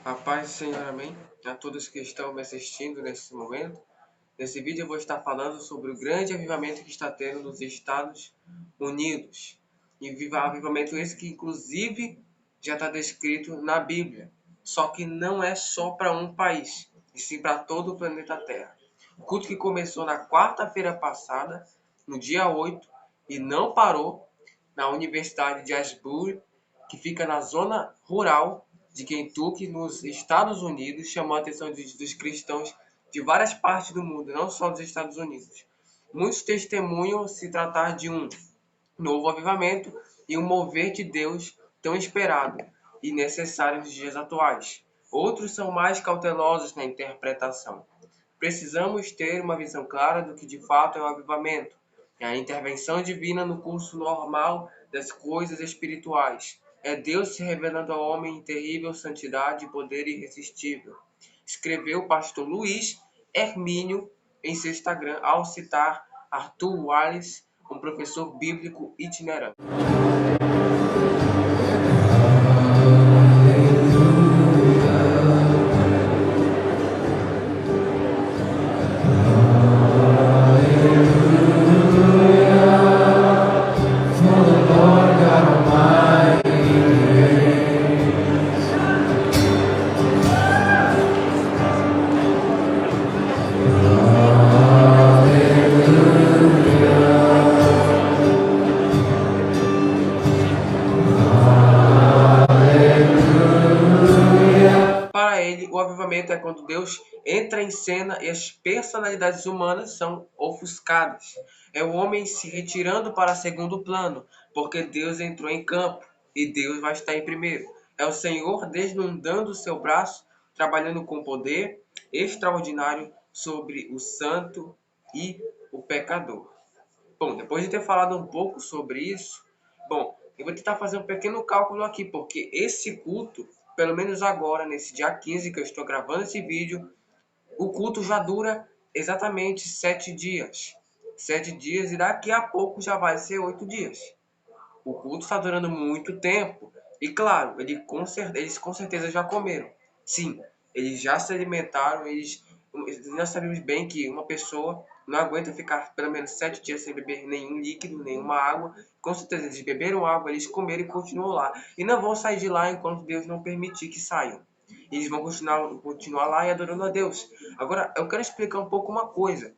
A paz do Senhor, amém. A todos que estão me assistindo nesse momento. Nesse vídeo eu vou estar falando sobre o grande avivamento que está tendo nos Estados Unidos. E avivamento esse que inclusive já está descrito na Bíblia. Só que não é só para um país, e sim para todo o planeta Terra. O culto que começou na quarta-feira passada, no dia 8, e não parou na Universidade de Asbury, que fica na zona rural de Kentucky, nos Estados Unidos, chamou a atenção dos cristãos de várias partes do mundo, não só dos Estados Unidos. Muitos testemunham se tratar de um novo avivamento e um mover de Deus tão esperado e necessário nos dias atuais. Outros são mais cautelosos na interpretação. Precisamos ter uma visão clara do que de fato é o avivamento, é a intervenção divina no curso normal das coisas espirituais. É Deus se revelando ao homem em terrível santidade e poder irresistível. Escreveu o pastor Luiz Hermínio em seu Instagram ao citar Arthur Wallace, um professor bíblico itinerante. Para ele, o avivamento é quando Deus entra em cena e as personalidades humanas são ofuscadas. É o homem se retirando para segundo plano, porque Deus entrou em campo e Deus vai estar em primeiro. É o Senhor desnudando o seu braço, trabalhando com poder extraordinário sobre o santo e o pecador. Bom, depois de ter falado um pouco sobre isso, eu vou tentar fazer um pequeno cálculo aqui, porque esse culto, pelo menos agora, nesse dia 15 que eu estou gravando esse vídeo, o culto já dura exatamente 7 dias. 7 dias e daqui a pouco já vai ser 8 dias. O culto está durando muito tempo. E claro, eles com certeza já comeram. Sim, eles já se alimentaram, nós sabemos bem que uma pessoa não aguenta ficar pelo menos 7 dias sem beber nenhum líquido, nenhuma água. Com certeza eles beberam água, eles comeram e continuam lá. E não vão sair de lá enquanto Deus não permitir que saiam. Eles vão continuar lá e adorando a Deus. Agora, eu quero explicar um pouco uma coisa.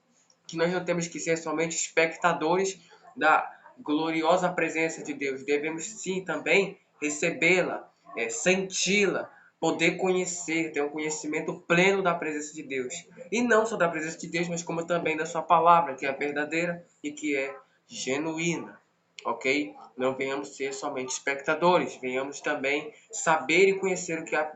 Que nós não temos que ser somente espectadores da gloriosa presença de Deus. Devemos sim também recebê-la, senti-la, poder conhecer, ter um conhecimento pleno da presença de Deus. E não só da presença de Deus, mas como também da sua palavra, que é verdadeira e que é genuína. Ok? Não venhamos ser somente espectadores, venhamos também saber e conhecer o que é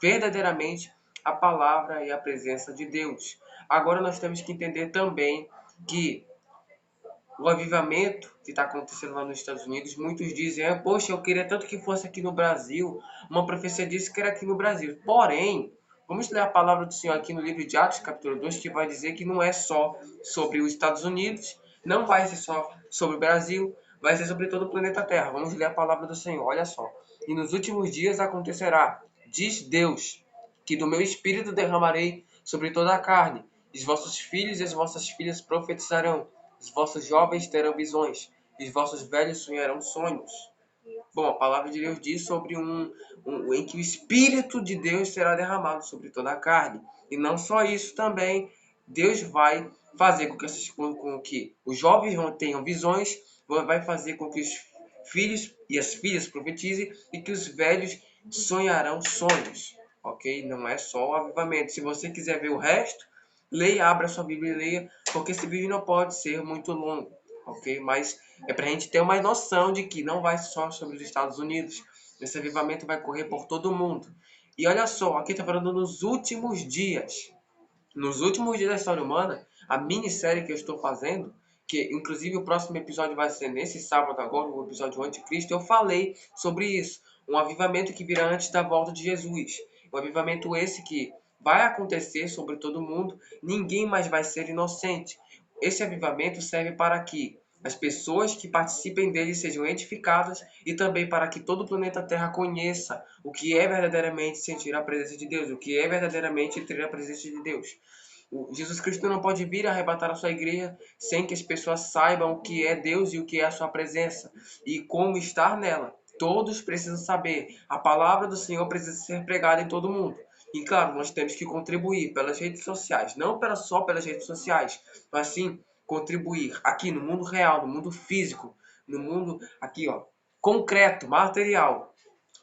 verdadeiramente a palavra e a presença de Deus. Agora nós temos que entender também que o avivamento que está acontecendo lá nos Estados Unidos, muitos dizem, poxa, eu queria tanto que fosse aqui no Brasil. Uma profecia disse que era aqui no Brasil. Porém, vamos ler a palavra do Senhor aqui no livro de Atos, capítulo 2, que vai dizer que não é só sobre os Estados Unidos, não vai ser só sobre o Brasil, vai ser sobre todo o planeta Terra. Vamos ler a palavra do Senhor, olha só. E nos últimos dias acontecerá, diz Deus, que do meu espírito derramarei sobre toda a carne. Os vossos filhos e as vossas filhas profetizarão. Os vossos jovens terão visões, e os vossos velhos sonharão sonhos. Bom, a palavra de Deus diz sobre em que o Espírito de Deus será derramado sobre toda a carne. E não só isso também, Deus vai fazer com que os jovens tenham visões, vai fazer com que os filhos e as filhas profetizem e que os velhos sonharão sonhos. Ok? Não é só o avivamento. Se você quiser ver o resto, leia, abra sua Bíblia e leia, porque esse vídeo não pode ser muito longo, ok? Mas é para a gente ter uma noção de que não vai só sobre os Estados Unidos. Esse avivamento vai correr por todo o mundo. E olha só, aqui está falando nos últimos dias. Nos últimos dias da história humana, a minissérie que eu estou fazendo, que inclusive o próximo episódio vai ser nesse sábado agora, o episódio Anticristo, eu falei sobre isso. Um avivamento que virá antes da volta de Jesus. Um avivamento esse que vai acontecer sobre todo mundo, ninguém mais vai ser inocente. Esse avivamento serve para que as pessoas que participem dele sejam edificadas e também para que todo o planeta Terra conheça o que é verdadeiramente sentir a presença de Deus, o que é verdadeiramente ter a presença de Deus. Jesus Cristo não pode vir arrebatar a sua igreja sem que as pessoas saibam o que é Deus e o que é a sua presença e como estar nela. Todos precisam saber. A palavra do Senhor precisa ser pregada em todo mundo. E claro, nós temos que contribuir pelas redes sociais, não só pelas redes sociais, mas sim contribuir aqui no mundo real, no mundo físico, no mundo aqui, ó, concreto, material,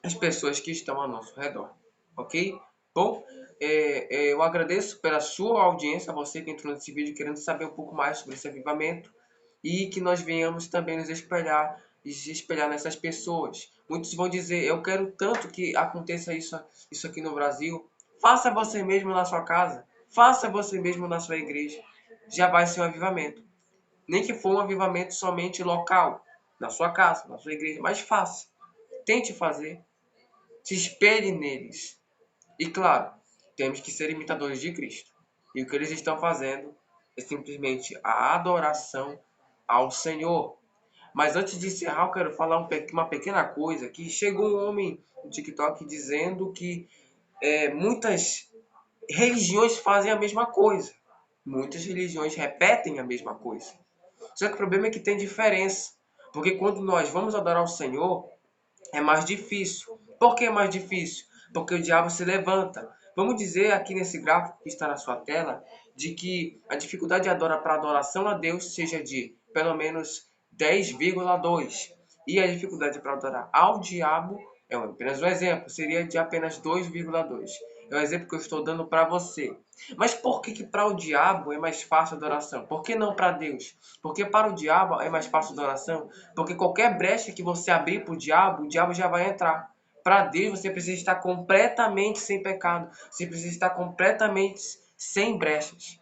as pessoas que estão ao nosso redor, ok? Bom, eu agradeço pela sua audiência, você que entrou nesse vídeo querendo saber um pouco mais sobre esse avivamento e que nós venhamos também nos espelhar e se espelhar nessas pessoas. Muitos vão dizer, eu quero tanto que aconteça isso aqui no Brasil. Faça você mesmo na sua casa, faça você mesmo na sua igreja. Já vai ser um avivamento. Nem que for um avivamento somente local, na sua casa, na sua igreja, mas faça. Tente fazer. Se espelhe neles. E claro, temos que ser imitadores de Cristo. E o que eles estão fazendo é simplesmente a adoração ao Senhor. Mas antes de encerrar, eu quero falar uma pequena coisa, que chegou um homem no TikTok dizendo que muitas religiões fazem a mesma coisa. Muitas religiões repetem a mesma coisa. Só que o problema é que tem diferença. Porque quando nós vamos adorar o Senhor, é mais difícil. Por que é mais difícil? Porque o diabo se levanta. Vamos dizer aqui nesse gráfico que está na sua tela, de que a dificuldade para adoração a Deus seja de pelo menos 10,2. E a dificuldade para adorar ao diabo, apenas um exemplo, seria de apenas 2,2. É o exemplo que eu estou dando para você. Mas por que para o diabo é mais fácil a adoração? Por que não para Deus? Porque para o diabo é mais fácil a adoração? Porque qualquer brecha que você abrir para o diabo já vai entrar. Para Deus você precisa estar completamente sem pecado. Você precisa estar completamente sem brechas.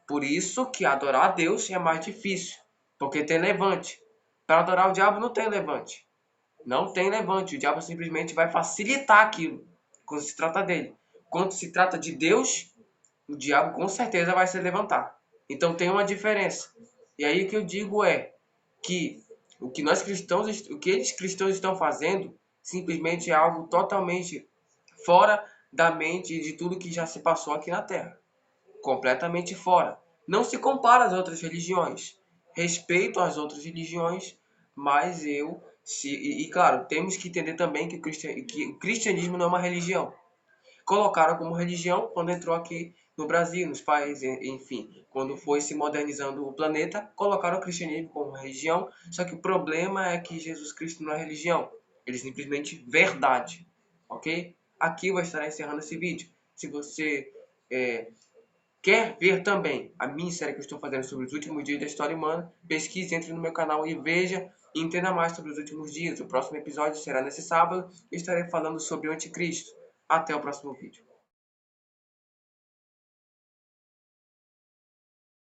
Por isso que adorar a Deus é mais difícil. Porque tem levante. Para adorar o diabo não tem levante. Não tem levante. O diabo simplesmente vai facilitar aquilo quando se trata dele. Quando se trata de Deus, o diabo com certeza vai se levantar. Então tem uma diferença. E aí o que eu digo é que o que eles cristãos estão fazendo simplesmente é algo totalmente fora da mente de tudo que já se passou aqui na Terra. Completamente fora. Não se compara às outras religiões. Respeito às outras religiões, mas claro, temos que entender também que o cristianismo não é uma religião. Colocaram como religião quando entrou aqui no Brasil, nos países, enfim, quando foi se modernizando o planeta, colocaram o cristianismo como religião, só que o problema é que Jesus Cristo não é religião, ele é simplesmente verdade, ok? Aqui eu vou estar encerrando esse vídeo. Se você quer ver também a minissérie que eu estou fazendo sobre os últimos dias da história humana, pesquise, entre no meu canal e veja e entenda mais sobre os últimos dias. O próximo episódio será nesse sábado e estarei falando sobre o anticristo. Até o próximo vídeo.